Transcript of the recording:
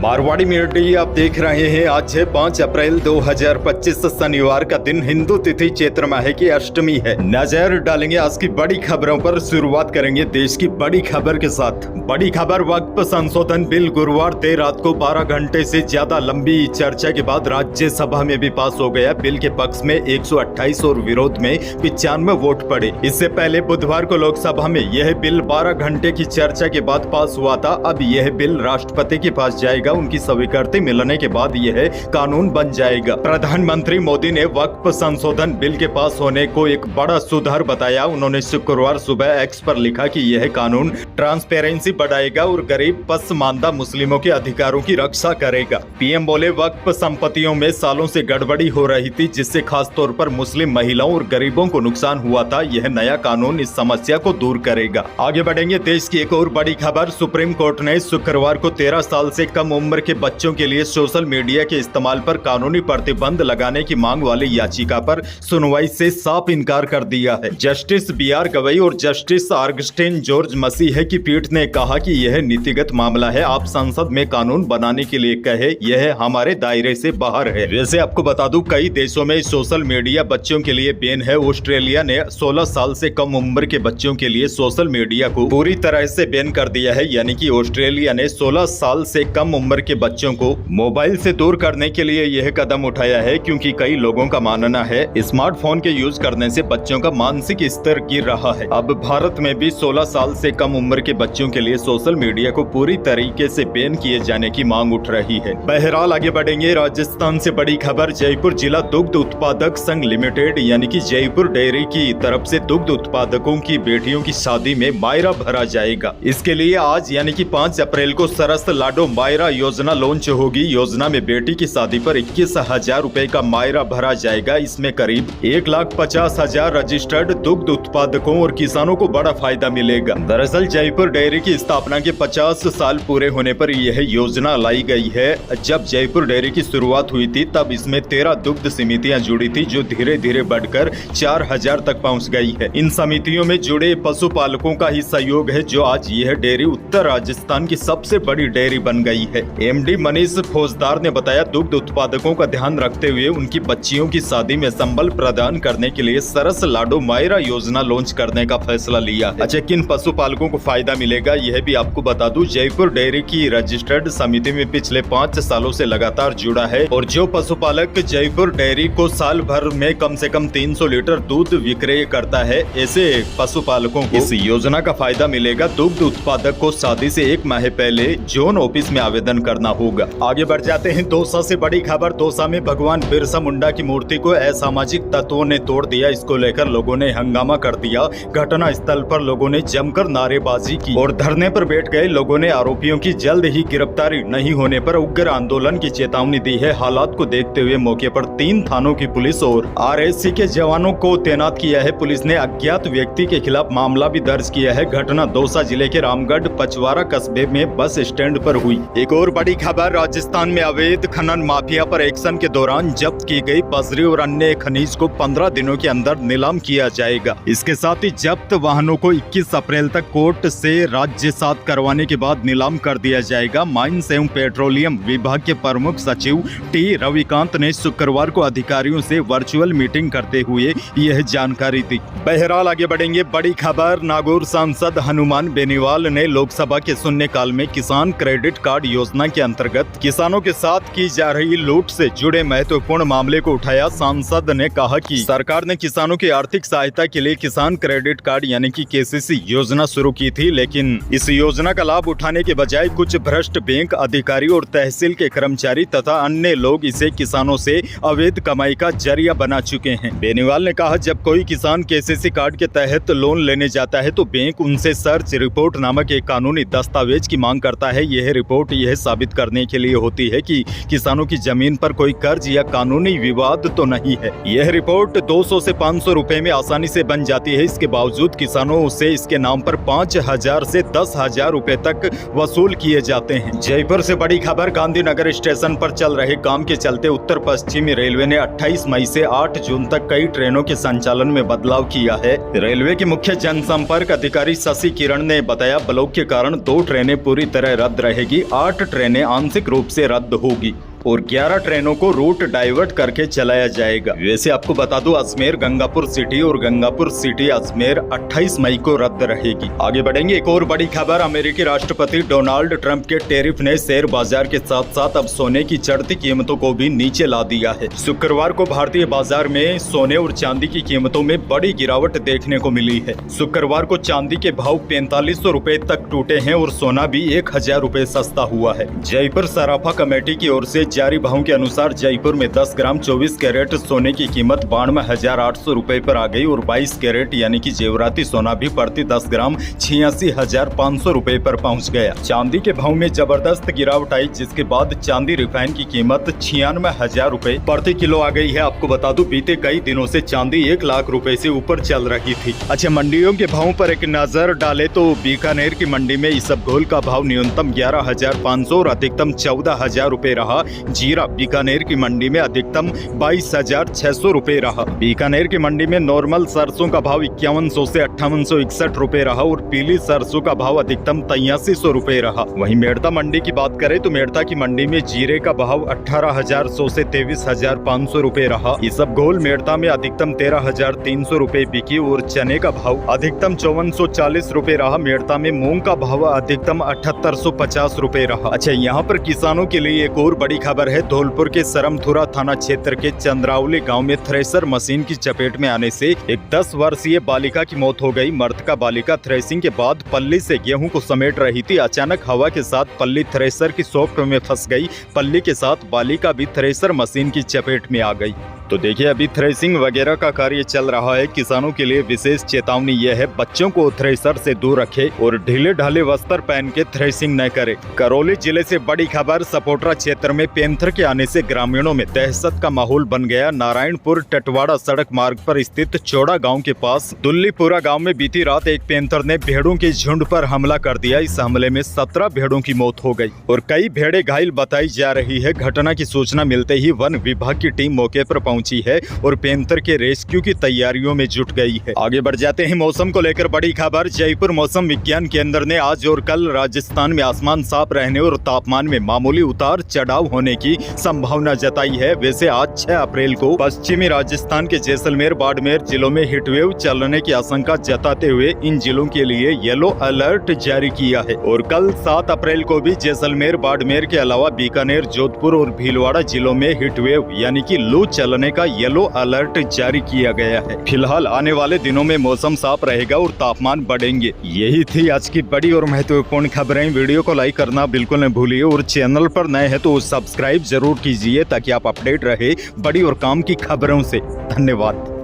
Marwari media आप देख रहे हैं। आज है 5 अप्रैल 2025 शनिवार का दिन। हिंदू तिथि चैत्र माह की अष्टमी है। नजर डालेंगे आज की बड़ी खबरों पर। शुरुआत करेंगे देश की बड़ी खबर के साथ। बड़ी खबर, वक्फ संशोधन बिल गुरुवार देर रात को 12 घंटे से ज्यादा लंबी चर्चा के बाद राज्यसभा में भी पास हो गया। बिल के पक्ष में 128 और विरोध में 95 वोट पड़े। इससे पहले बुधवार को लोकसभा में यह बिल 12 घंटे की चर्चा के बाद पास हुआ था। अब यह बिल राष्ट्रपति के पास जाएगा। उनकी स्वीकृति मिलने के बाद यह कानून बन जाएगा। प्रधानमंत्री मोदी ने वक्फ संशोधन बिल के पास होने को एक बड़ा सुधार बताया। उन्होंने शुक्रवार सुबह एक्स पर लिखा कि यह कानून ट्रांसपेरेंसी बढ़ाएगा और गरीब पसमानदा मुस्लिमों के अधिकारों की रक्षा करेगा। पीएम बोले, वक्फ संपत्तियों में सालों से गड़बड़ी हो रही थी, जिससे खास तौर पर मुस्लिम महिलाओं और गरीबों को नुकसान हुआ था। यह नया कानून इस समस्या को दूर करेगा। आगे बढ़ेंगे देश की एक और बड़ी खबर। सुप्रीम कोर्ट ने शुक्रवार को 13 साल से कम उम्र के बच्चों के लिए सोशल मीडिया के इस्तेमाल पर कानूनी प्रतिबंध लगाने की मांग वाली याचिका पर सुनवाई से साफ इनकार कर दिया है। जस्टिस BR गवई और जस्टिस ऑगस्टिन जॉर्ज मसीह की पीठ ने कहा कि यह नीतिगत मामला है। आप संसद में कानून बनाने के लिए कहे, यह हमारे दायरे से बाहर है। वैसे आपको बता दूं, कई देशों में सोशल मीडिया बच्चों के लिए बैन है। ऑस्ट्रेलिया ने 16 साल से कम उम्र के बच्चों के लिए सोशल मीडिया को पूरी तरह से बैन कर दिया है। यानी कि ऑस्ट्रेलिया ने 16 साल से कम उम्र के बच्चों को मोबाइल से दूर करने के लिए यह कदम उठाया है, क्योंकि कई लोगों का मानना है स्मार्टफोन के यूज करने से बच्चों का मानसिक स्तर गिर रहा है। अब भारत में भी 16 साल से कम उम्र के बच्चों के लिए सोशल मीडिया को पूरी तरीके से बैन किए जाने की मांग उठ रही है। बहरहाल आगे बढ़ेंगे। राजस्थान से बड़ी खबर। जयपुर जिला दुग्ध उत्पादक संघ लिमिटेड यानी कि जयपुर डेयरी की तरफ से दुग्ध उत्पादकों की बेटियों की शादी में मायरा भरा जाएगा। इसके लिए आज यानी कि 5 अप्रैल को सरस लाडो मायरा योजना लॉन्च होगी। योजना में बेटी की शादी पर 21,000 रुपए का मायरा भरा जाएगा। इसमें करीब 1,50,000 रजिस्टर्ड दुग्ध उत्पादकों और किसानों को बड़ा फायदा मिलेगा। दरअसल जयपुर डेयरी की स्थापना के 50 साल पूरे होने पर यह योजना लाई गई है। जब जयपुर डेयरी की शुरुआत हुई थी तब इसमें 13 दुग्ध समितियां जुड़ी थी, जो धीरे धीरे बढ़कर 4,000 तक पहुंच गई है। इन समितियों में जुड़े पशुपालकों का ही सहयोग है, जो आज यह डेयरी उत्तर राजस्थान की सबसे बड़ी डेयरी बन गई है। MD मनीष फौजदार ने बताया, दुग्ध उत्पादकों का ध्यान रखते हुए उनकी बच्चियों की शादी में संबल प्रदान करने के लिए सरस लाडो मायरा योजना लॉन्च करने का फैसला लिया है। अच्छा, किन पशुपालकों को फायदा मिलेगा यह भी आपको बता दूं। जयपुर डेयरी की रजिस्टर्ड समिति में पिछले 5 सालों से लगातार जुड़ा है, और जो पशुपालक जयपुर डेयरी को साल भर में कम से कम 300 लीटर दूध विक्रय करता है, ऐसे पशुपालकों को इस योजना का फायदा मिलेगा। दुग्ध उत्पादक को शादी से 1 माह पहले जोन ऑफिस में आवेदन करना होगा। आगे बढ़ जाते हैं। दौसा से बड़ी खबर। दौसा में भगवान बिरसा मुंडा की मूर्ति को असामाजिक तत्वों ने तोड़ दिया। इसको लेकर लोगों ने हंगामा कर दिया। घटना स्थल पर लोगों ने जमकर नारेबाजी की और धरने पर बैठ गए। लोगों ने आरोपियों की जल्द ही गिरफ्तारी नहीं होने पर उग्र आंदोलन की चेतावनी दी है। हालात को देखते हुए मौके पर 3 थानों की पुलिस और RSC के जवानों को तैनात किया है। पुलिस ने अज्ञात व्यक्ति के खिलाफ मामला भी दर्ज किया है। घटना दौसा जिले के रामगढ़ पचवारा कस्बे में बस स्टैंड पर हुई। एक और बड़ी खबर। राजस्थान में अवैध खनन माफिया पर एक्शन के दौरान जब्त की गई बजरी और अन्य खनिज को 15 दिनों के अंदर नीलाम किया जाएगा। इसके साथ ही जब्त वाहनों को 21 अप्रैल तक कोर्ट से राज्यसात करवाने के बाद नीलाम कर दिया जाएगा। माइंस एवं पेट्रोलियम विभाग के प्रमुख सचिव T रविकांत ने शुक्रवार को अधिकारियों से वर्चुअल मीटिंग करते हुए यह जानकारी दी। बहरहाल आगे बढ़ेंगे। बड़ी खबर। नागौर सांसद हनुमान बेनीवाल ने लोकसभा के शून्यकाल में किसान क्रेडिट कार्ड योजना के अंतर्गत किसानों के साथ की जा रही लूट से जुड़े महत्वपूर्ण मामले को उठाया। सांसद ने कहा कि सरकार ने किसानों की आर्थिक सहायता के लिए किसान क्रेडिट कार्ड यानी कि KCC योजना शुरू की थी, लेकिन इस योजना का लाभ उठाने के बजाय कुछ भ्रष्ट बैंक अधिकारी और तहसील के कर्मचारी तथा अन्य लोग इसे किसानों से अवैध कमाई का जरिया बना चुके हैं। बेनीवाल ने कहा, जब कोई किसान KCC कार्ड के तहत लोन लेने जाता है तो बैंक उनसे सर्च रिपोर्ट नामक एक कानूनी दस्तावेज की मांग करता है। यह रिपोर्ट यह साबित करने के लिए होती है कि किसानों की जमीन पर कोई कर्ज या कानूनी विवाद तो नहीं है। यह रिपोर्ट 200 से 500 रुपए में आसानी से बन जाती है। इसके बावजूद किसानों से इसके नाम पर 5,000 से 10,000 रुपए तक वसूल किए जाते हैं। जयपुर से बड़ी खबर। गांधीनगर स्टेशन पर चल रहे काम के चलते उत्तर पश्चिमी रेलवे ने 28 मई से 8 जून तक कई ट्रेनों के संचालन में बदलाव किया है। रेलवे के मुख्य जनसंपर्क अधिकारी शशि किरण ने बताया, ब्लॉक के कारण 2 ट्रेनें पूरी तरह रद्द रहेगी। 8 ट्रेनें आंशिक रूप से रद्द होगी और 11 ट्रेनों को रूट डाइवर्ट करके चलाया जाएगा। वैसे आपको बता दूं, अजमेर गंगापुर सिटी और गंगापुर सिटी अजमेर 28 मई को रद्द रहेगी। आगे बढ़ेंगे, एक और बड़ी खबर। अमेरिकी राष्ट्रपति डोनाल्ड ट्रंप के टैरिफ ने शेयर बाजार के साथ साथ अब सोने की चढ़ती कीमतों को भी नीचे ला दिया है। शुक्रवार को भारतीय बाजार में सोने और चांदी की कीमतों में बड़ी गिरावट देखने को मिली है। शुक्रवार को चांदी के भाव 4500 रुपए तक टूटे हैं और सोना भी 1000 रुपए सस्ता हुआ है। जयपुर सराफा कमेटी की ओर से जारी भावों के अनुसार जयपुर में 10 ग्राम 24 कैरेट सोने की कीमत 92,800 रुपए पर आ गई और 22 कैरेट यानी कि जेवराती सोना भी प्रति 10 ग्राम 86,500 रुपए पर पहुंच गया। चांदी के भाव में जबरदस्त गिरावट आई, जिसके बाद चांदी रिफाइन की कीमत 96,000 रुपए प्रति किलो आ गई है। आपको बता दूं, बीते कई दिनों से चांदी 1 लाख रुपए से ऊपर चल रही थी। अच्छा, मंडियों के भावों पर एक नजर डाले तो बीकानेर की मंडी में इसबगोल का भाव न्यूनतम 11,500 और अधिकतम 14,000 रुपए रहा। जीरा बीकानेर की मंडी में अधिकतम 22,600 रुपए रहा। बीकानेर की मंडी में नॉर्मल सरसों का भाव 5100 से 5861 रुपए रहा और पीली सरसों का भाव अधिकतम 8300 रुपए रहा। वहीं मेड़ता मंडी की बात करें तो मेड़ता की मंडी में जीरे का भाव 18,100 से 23,500 रुपए रहा। इसबगोल मेड़ता में अधिकतम 13,300 रुपए बिकी और चने का भाव अधिकतम 5440 रुपए रहा। मेड़ता में मूंग का भाव अधिकतम 7850 रुपए रहा। अच्छा, यहाँ पर किसानों के लिए एक और बड़ी खबर है। धौलपुर के सरमथुरा थाना क्षेत्र के चंद्रावली गांव में थ्रेसर मशीन की चपेट में आने से एक 10 वर्षीय बालिका की मौत हो गई। मृतका बालिका थ्रेसिंग के बाद पल्ली से गेहूं को समेट रही थी। अचानक हवा के साथ पल्ली थ्रेसर की सॉफ्ट में फंस गई। पल्ली के साथ बालिका भी थ्रेसर मशीन की चपेट में आ गई। तो देखिए, अभी थ्रेसिंग वगैरह का कार्य चल रहा है। किसानों के लिए विशेष चेतावनी यह है, बच्चों को थ्रेसर से दूर रखें और ढीले ढाले वस्त्र पहन के थ्रेसिंग न करें। करौली जिले से बड़ी खबर। सपोटरा क्षेत्र में पैंथर के आने से ग्रामीणों में दहशत का माहौल बन गया। नारायणपुर टटवाड़ा सड़क मार्ग पर स्थित चौड़ा गांव के पास दुल्लीपुरा गांव में बीती रात एक पैंथर ने भेड़ों के झुंड पर हमला कर दिया। इस हमले में 17 भेड़ों की मौत हो गई और कई भेड़ें घायल बताई जा रही है। घटना की सूचना मिलते ही वन विभाग की टीम मौके पर पहुंची है और पैंथर के रेस्क्यू की तैयारियों में जुट गई है। आगे बढ़ जाते हैं, मौसम को लेकर बड़ी खबर। जयपुर मौसम विज्ञान केंद्र ने आज और कल राजस्थान में आसमान साफ रहने और तापमान में मामूली उतार चढ़ाव होने की संभावना जताई है। वैसे आज 6 अप्रैल को पश्चिमी राजस्थान के जैसलमेर बाड़मेर जिलों में हीटवेव चलने की आशंका जताते हुए इन जिलों के लिए येलो अलर्ट जारी किया है और कल 7 अप्रैल को भी जैसलमेर बाड़मेर के अलावा बीकानेर जोधपुर और भीलवाड़ा जिलों में हीटवेव यानी कि लू चलने का येलो अलर्ट जारी किया गया है। फिलहाल आने वाले दिनों में मौसम साफ रहेगा और तापमान बढ़ेंगे। यही थी आज की बड़ी और महत्वपूर्ण खबरें। वीडियो को लाइक करना बिल्कुल न भूलिए और चैनल पर नए हैं तो सब्सक्राइब जरूर कीजिए ताकि आप अपडेट रहे बड़ी और काम की खबरों से। धन्यवाद।